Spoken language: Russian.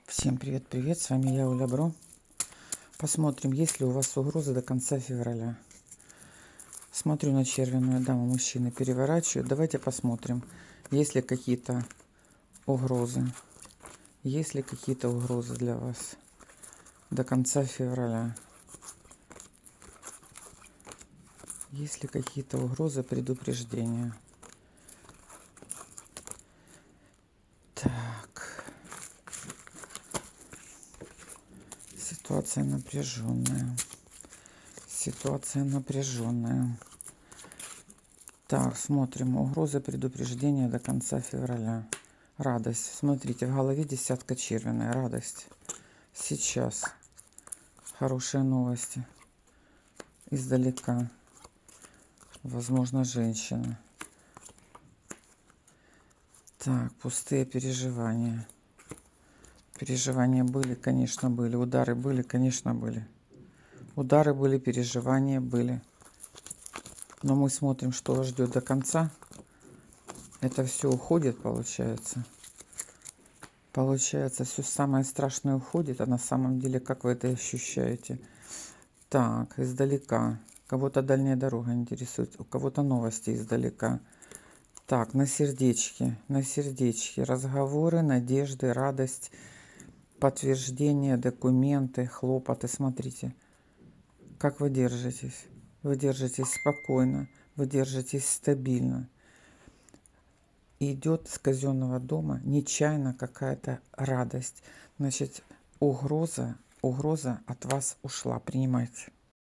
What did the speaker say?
Всем привет-привет, с вами я, Оля Бро. Посмотрим, есть ли у вас угрозы до конца февраля. Смотрю на червяную даму, мужчины переворачивают. Давайте посмотрим, есть ли какие-то угрозы. Есть ли какие-то угрозы для вас до конца февраля. Есть ли какие-то угрозы, предупреждения. Так. Ситуация напряженная. Ситуация напряженная. Так, смотрим. Угроза предупреждения до конца февраля. Радость. Смотрите, в голове десятка червяная. Радость. Сейчас. Хорошие новости. Издалека. Возможно, женщина. Так, пустые переживания. Переживания были, конечно, были. Удары были, конечно, были. Удары были, переживания были. Но мы смотрим, что вас ждет до конца. Это все уходит, получается. Получается, все самое страшное уходит, а на самом деле, как вы это ощущаете? Так, издалека. Кого-то дальняя дорога интересует, у кого-то новости издалека. Так, на сердечке, разговоры, надежды, радость, подтверждение, документы, хлопоты. Смотрите, как вы держитесь. Вы держитесь спокойно, вы держитесь стабильно. Идет с казенного дома нечаянно какая-то радость. Значит, угроза от вас ушла. Принимайте.